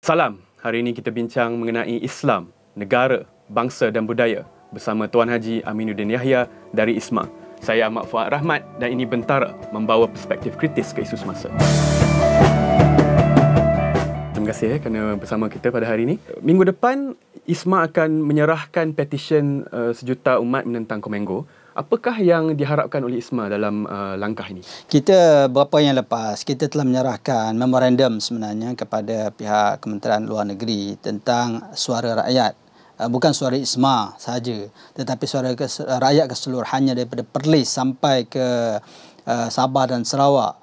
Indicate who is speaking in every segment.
Speaker 1: Salam, hari ini kita bincang mengenai Islam, negara, bangsa dan budaya bersama Tuan Haji Aminuddin Yahya dari ISMA. Saya Ahmad Fuad Rahmat dan ini Bentara membawa perspektif kritis ke isu semasa. Terima kasih kerana bersama kita pada hari ini. Minggu depan, ISMA akan menyerahkan petisyen sejuta umat menentang Komengo. Apakah yang diharapkan oleh ISMA dalam langkah ini?
Speaker 2: Kita beberapa yang lepas, kita telah menyerahkan memorandum sebenarnya kepada pihak Kementerian Luar Negeri tentang suara rakyat. Bukan suara ISMA sahaja, tetapi suara rakyat keseluruhannya daripada Perlis sampai ke Sabah dan Sarawak,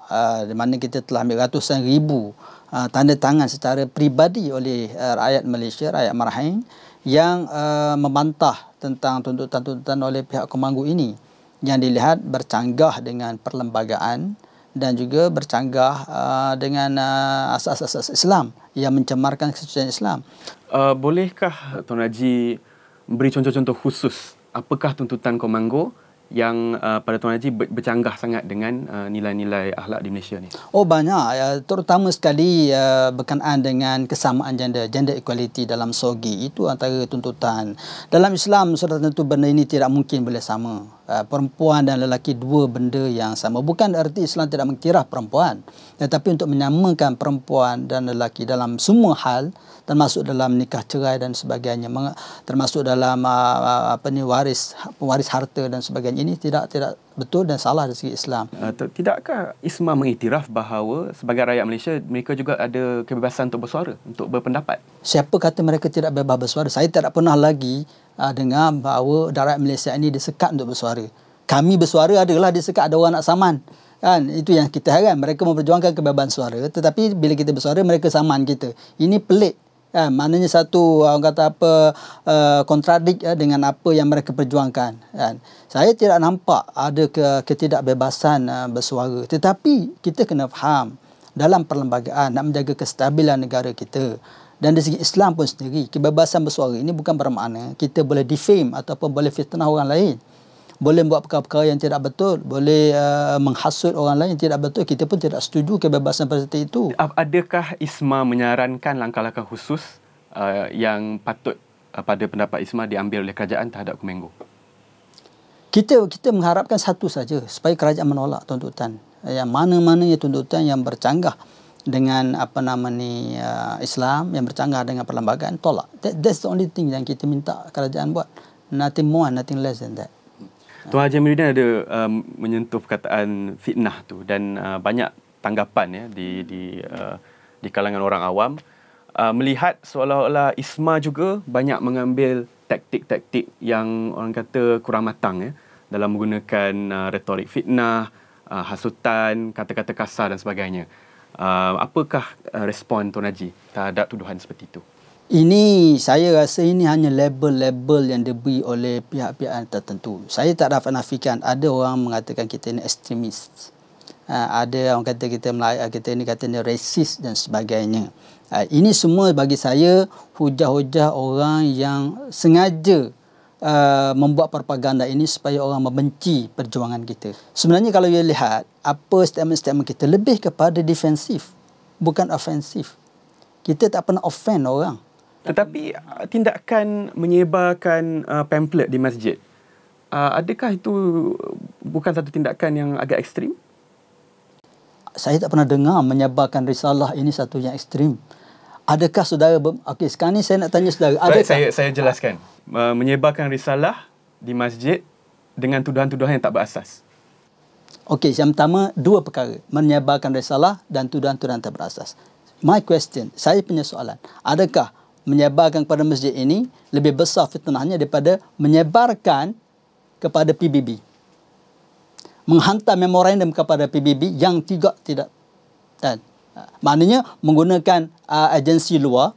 Speaker 2: di mana kita telah ambil ratusan ribu tanda tangan secara peribadi oleh rakyat Malaysia, rakyat Marahin, yang membantah tentang tuntutan-tuntutan oleh pihak Komangu ini yang dilihat bercanggah dengan perlembagaan dan juga bercanggah dengan asas-asas Islam yang mencemarkan kesucian Islam.
Speaker 1: Bolehkah Tuan Haji beri contoh-contoh khusus apakah tuntutan Komangu yang pada Tuan Haji bercanggah sangat dengan nilai-nilai akhlak di Malaysia ni?
Speaker 2: Oh, banyak. Terutama sekali berkenaan dengan kesamaan gender equality dalam SOGI. Itu antara tuntutan. Dalam Islam, sudah tentu benda ini tidak mungkin boleh sama. Perempuan dan lelaki dua benda yang sama. Bukan arti Islam tidak mengkira perempuan, tetapi untuk menyamakan perempuan dan lelaki dalam semua hal, termasuk dalam nikah cerai dan sebagainya, termasuk dalam waris harta dan sebagainya, ini tidak betul dan salah dari segi Islam.
Speaker 1: Tidakkah ISMA mengiktiraf bahawa sebagai rakyat Malaysia mereka juga ada kebebasan untuk bersuara, untuk berpendapat?
Speaker 2: Siapa kata mereka tidak bebas bersuara? Saya tidak pernah lagi dengar bahawa rakyat Malaysia ini disekat untuk bersuara. Kami bersuara adalah disekat, ada orang nak saman. Kan, itu yang kita heran. Mereka memperjuangkan kebebasan suara, tetapi bila kita bersuara mereka saman kita. Ini pelik. Maknanya satu, orang kata apa, kontradik dengan apa yang mereka perjuangkan. Saya tidak nampak ada ketidakbebasan bersuara. Tetapi kita kena faham, dalam perlembagaan nak menjaga kestabilan negara kita, dan dari segi Islam pun sendiri, kebebasan bersuara ini bukan bermakna kita boleh defame ataupun boleh fitnah orang lain. Boleh buat perkara-perkara yang tidak betul, boleh menghasut orang lain yang tidak betul. Kita pun tidak setuju kebebasan seperti itu.
Speaker 1: Adakah ISMA menyarankan langkah-langkah khusus yang patut pada pendapat ISMA diambil oleh kerajaan terhadap Komengo?
Speaker 2: Kita mengharapkan satu saja, supaya kerajaan menolak tuntutan. Yang mana-mananya tuntutan yang bercanggah dengan Islam, yang bercanggah dengan perlembagaan, tolak. That's the only thing yang kita minta kerajaan buat. Nothing more, nothing less than that.
Speaker 1: Tuan Haji Aminuddin ada menyentuh perkataan fitnah tu dan banyak tanggapan di kalangan orang awam melihat seolah-olah ISMA juga banyak mengambil taktik-taktik yang orang kata kurang matang dalam menggunakan retorik fitnah, hasutan, kata-kata kasar dan sebagainya. Apakah respon Tuan Haji terhadap tuduhan seperti itu?
Speaker 2: Ini, saya rasa ini hanya label-label yang diberi oleh pihak-pihak tertentu. Saya tak dapat nafikan ada orang mengatakan kita ini ekstremis. Ada orang kata kita ini rasis dan sebagainya. Ini semua bagi saya hujah-hujah orang yang sengaja membuat propaganda ini supaya orang membenci perjuangan kita. Sebenarnya kalau you lihat, apa statement-statement kita lebih kepada defensif, bukan ofensif. Kita tak pernah offend orang.
Speaker 1: Tetapi tindakan menyebarkan pamphlet di masjid, adakah itu bukan satu tindakan yang agak ekstrim?
Speaker 2: Saya tak pernah dengar menyebarkan risalah ini satu yang ekstrim. Adakah saudara... Okey, sekarang ni saya nak tanya saudara. Adakah?
Speaker 1: Saya jelaskan. Menyebarkan risalah di masjid dengan tuduhan-tuduhan yang tak berasas.
Speaker 2: Okey, yang pertama, dua perkara. Menyebarkan risalah dan tuduhan-tuduhan tak berasas. My question, saya punya soalan. Adakah menyebarkan kepada masjid ini lebih besar fitnahnya daripada menyebarkan kepada PBB? Menghantar memorandum kepada PBB yang tidak. Maknanya menggunakan agensi luar,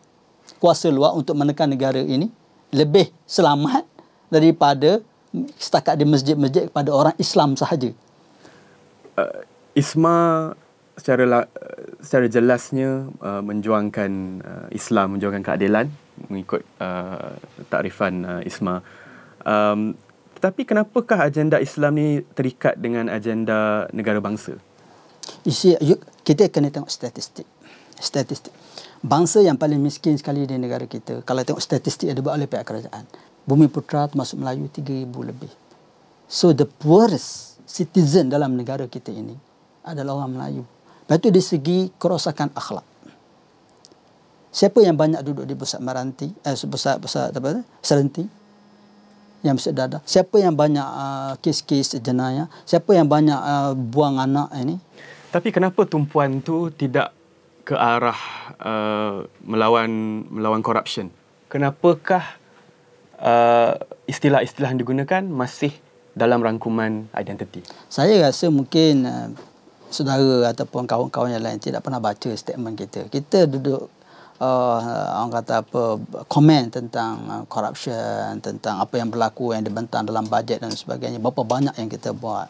Speaker 2: kuasa luar untuk menekan negara ini lebih selamat daripada setakat di masjid-masjid kepada orang Islam sahaja.
Speaker 1: ISMA secara jelasnya menjuangkan Islam, menjuangkan keadilan mengikut takrifan ISMA. Tetapi kenapakah agenda Islam ni terikat dengan agenda negara bangsa?
Speaker 2: Kita kena tengok statistik. Statistik. Bangsa yang paling miskin sekali di negara kita, kalau tengok statistik yang dibuat oleh pihak kerajaan, Bumi Putra termasuk Melayu 3,000 lebih. So the poorest citizen dalam negara kita ini adalah orang Melayu. Lepas itu dari segi kerosakan akhlak. Siapa yang banyak duduk di pusat meranti, pusat apa? Serenti, yang pusat dadah. Siapa yang banyak kes-kes jenayah? Siapa yang banyak buang anak ini?
Speaker 1: Tapi kenapa tumpuan tu tidak ke arah melawan corruption? Kenapakah istilah-istilah yang digunakan masih dalam rangkuman identiti?
Speaker 2: Saya rasa mungkin saudara ataupun kawan-kawan yang lain tidak pernah baca statement kita. Kita duduk orang kata apa, komen tentang corruption, tentang apa yang berlaku, yang dibentang dalam bajet dan sebagainya. Berapa banyak yang kita buat.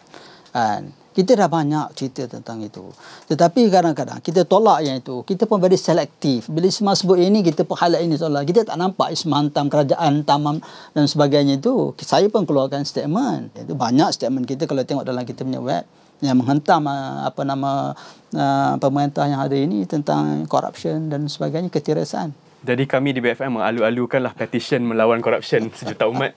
Speaker 2: Kita dah banyak cerita tentang itu. Tetapi kadang-kadang kita tolak yang itu. Kita pun very selektif. Bila Isma sebut ini, kita pun highlight ini tolak. Kita tak nampak Isma hantam kerajaan, tamam dan sebagainya itu. Saya pun keluarkan statement. Itu banyak statement kita kalau tengok dalam kita punya web yang menghentam pemerintah yang ada ini tentang corruption dan sebagainya, ketirasan.
Speaker 1: Jadi kami di BFM mengalu-alukanlah petition melawan corruption sejuta umat.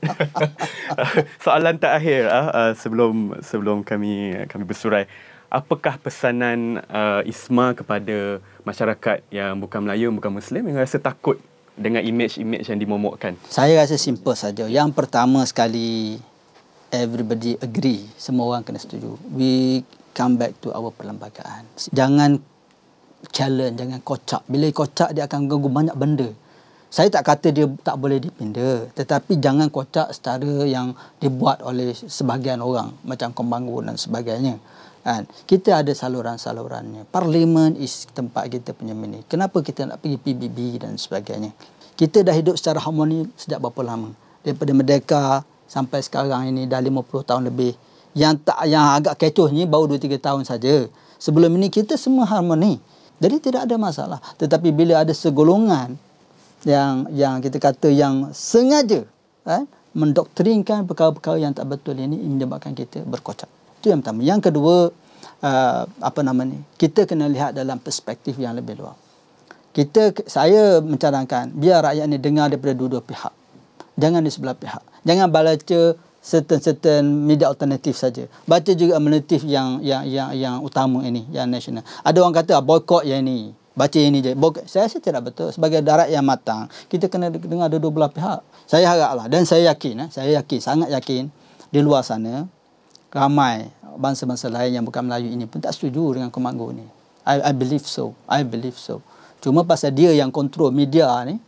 Speaker 1: Soalan terakhir sebelum kami bersurai. Apakah pesanan Isma kepada masyarakat yang bukan Melayu, bukan Muslim yang rasa takut dengan imej-imej yang dimomokkan? Saya
Speaker 2: rasa simple saja. Yang pertama sekali, everybody agree, semua orang kena setuju. We come back to our perlembagaan. Jangan challenge, jangan kocak. Bila kocak, dia akan ganggu banyak benda. Saya tak kata dia tak boleh dipinda, tetapi jangan kocak secara yang dibuat oleh sebahagian orang, macam Kombangun dan sebagainya. Kita ada saluran-salurannya. Parlimen is tempat kita punya ini. Kenapa kita nak pergi PBB dan sebagainya? Kita dah hidup secara harmoni sejak berapa lama? Daripada Merdeka sampai sekarang ini dah 50 tahun lebih. Yang agak kecoh ni baru 2-3 tahun saja. Sebelum ini kita semua harmoni. Jadi tidak ada masalah. Tetapi bila ada segolongan yang kita kata yang sengaja mendoktrinkan perkara-perkara yang tak betul ini menyebabkan kita berkocak. Itu yang pertama. Yang kedua, kita kena lihat dalam perspektif yang lebih luas. Saya mencadangkan biar rakyat ni dengar daripada dua-dua pihak. Jangan di sebelah pihak. Jangan baca certain media alternatif saja. Baca juga alternatif yang utama ini, yang nasional. Ada orang kata boykot yang ini. Baca ini je. Saya rasa tidak betul. Sebagai darat yang matang, kita kena dengar dua belah pihak. Saya haraplah dan saya yakin, sangat yakin di luar sana ramai bangsa-bangsa lain yang bukan Melayu ini pun tak setuju dengan Komando ni. I believe so. Cuma pasal dia yang kontrol media ni,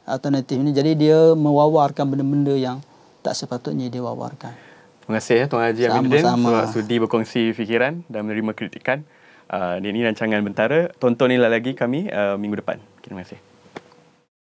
Speaker 2: alternatif ni, jadi dia mewawarkan benda-benda yang tak sepatutnya dia wawarkan.
Speaker 1: Terima kasih Tuan Haji Aminuddin sudi berkongsi fikiran dan menerima kritikan. Ini rancangan Bentara. Tonton lagi kami minggu depan. Terima kasih.